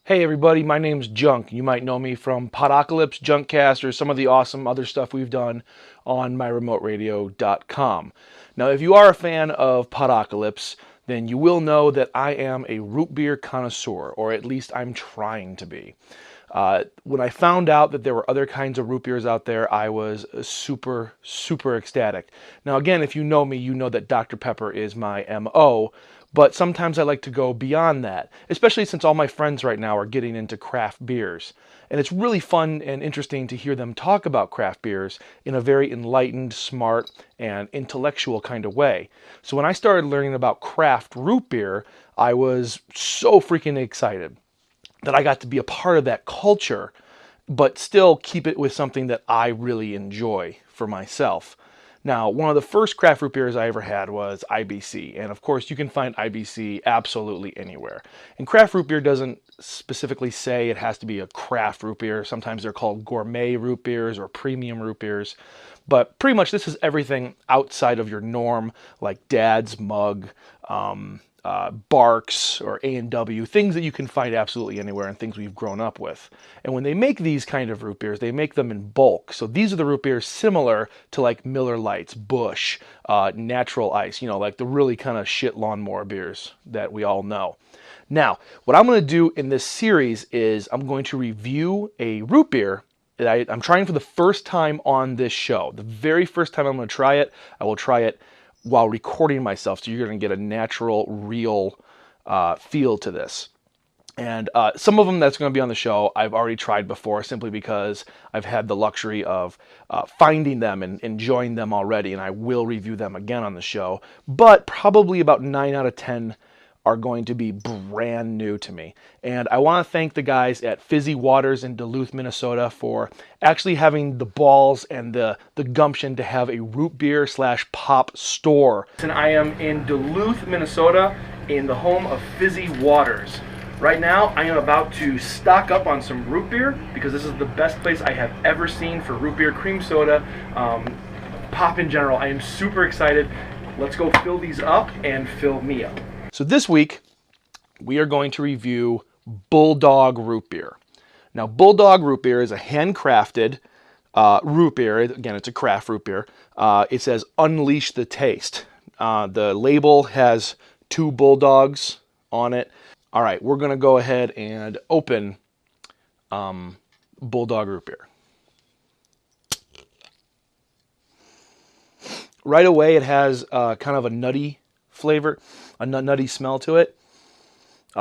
Hey everybody, my name's Junk. You might know me from Podocalypse, Junkcast, or some of the awesome other stuff we've done on myremote.radio.com. Now, if you are a fan of Podocalypse, then you will know that I am a root beer connoisseur, or at least I'm trying to be. When I found out that there were other kinds of root beers out there, I was super ecstatic. Now, again, if you know me, you know that Dr. Pepper is my MO, but sometimes I like to go beyond that, especially since all my friends right now are getting into craft beers. And it's really fun and interesting to hear them talk about craft beers in a very enlightened, smart, and intellectual kind of way. So when I started learning about craft root beer, I was so freaking excited that I got to be a part of that culture, but still keep it with something that I really enjoy for myself. Now, one of the first craft root beers I ever had was IBC, and of course you can find IBC absolutely anywhere. And craft root beer doesn't specifically say it has to be a craft root beer. Sometimes they're called gourmet root beers or premium root beers, but pretty much this is everything outside of your norm, like Dad's Mug, Barks or A&W, things that you can find absolutely anywhere and things we've grown up with. And when they make these kind of root beers, they make them in bulk. So these are the root beers similar to like Miller Lights, Busch, Natural Ice, like the really kind of shit lawnmower beers that we all know. Now, what I'm going to do in this series is I'm going to review a root beer that I'm trying for the first time on this show. The very first time I'm going to try it, I will try it while recording myself, so you're going to get a natural, real feel to this. And some of them that's going to be on the show I've already tried before, simply because I've had the luxury of finding them and enjoying them already, and I will review them again on the show. But probably about 9 out of 10 are going to be brand new to me. And I want to thank the guys at Fizzy Waters in Duluth, Minnesota for actually having the balls and the gumption to have a root beer / pop store. And I am in Duluth, Minnesota, in the home of Fizzy Waters. Right now, I am about to stock up on some root beer because this is the best place I have ever seen for root beer, cream soda, pop in general. I am super excited. Let's go fill these up and fill me up. So this week, we are going to review Bulldog Root Beer. Now, Bulldog Root Beer is a handcrafted root beer. Again, it's a craft root beer. It says, "Unleash the Taste." The label has 2 bulldogs on it. All right, we're going to go ahead and open Bulldog Root Beer. Right away, it has kind of a nutty flavor, a nutty smell to it.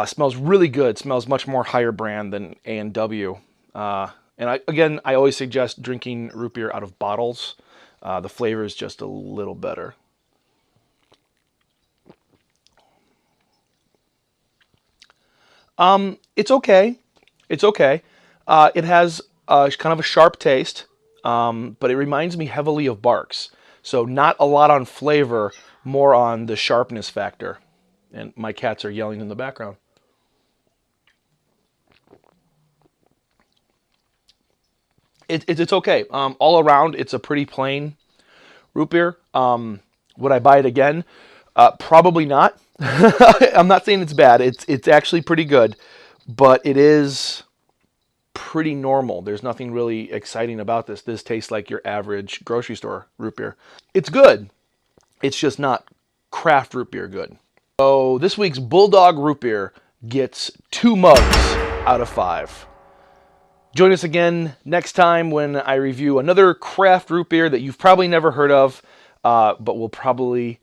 Smells really good. Smells much more higher brand than A&W. And I always suggest drinking root beer out of bottles. The flavor is just a little better. It's okay. It's okay. It has kind of a sharp taste, but it reminds me heavily of Barks. So not a lot on flavor, more on the sharpness factor. And my cats are yelling in the background. It's okay. All around, it's a pretty plain root beer. Would I buy it again? Probably not. I'm not saying it's bad. It's actually pretty good, but it is pretty normal. There's nothing really exciting about this. This tastes like your average grocery store root beer. It's good. It's just not craft root beer good. So this week's Bulldog Root Beer gets 2 mugs out of 5. Join us again next time when I review another craft root beer that you've probably never heard of, but will probably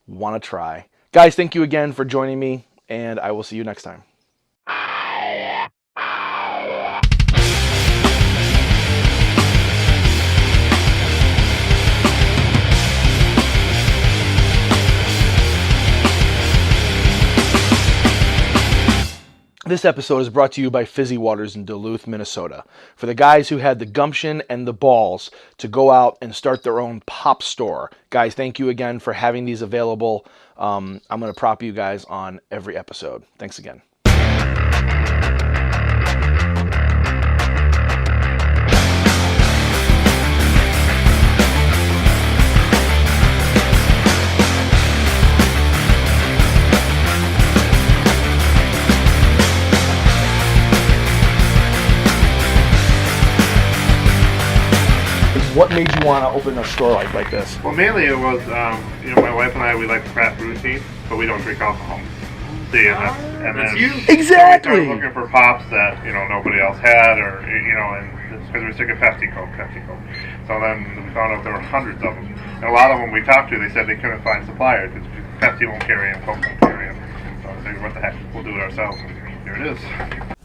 want to try. Guys, thank you again for joining me, and I will see you next time. This episode is brought to you by Fizzy Waters in Duluth, Minnesota. For the guys who had the gumption and the balls to go out and start their own pop store. Guys, thank you again for having these available. I'm going to prop you guys on every episode. Thanks again. made you want to open a store like this? Well, mainly it was, my wife and I, we like craft routine, but we don't drink alcohol. See, and then Exactly. we started looking for pops that nobody else had, or and because we were sick of Pepsi Coke. So then we found out there were hundreds of them, and a lot of them we talked to, they said they couldn't find suppliers because Pepsi won't carry them, Coke won't carry them. So I figured, what the heck, we'll do it ourselves, and here it is.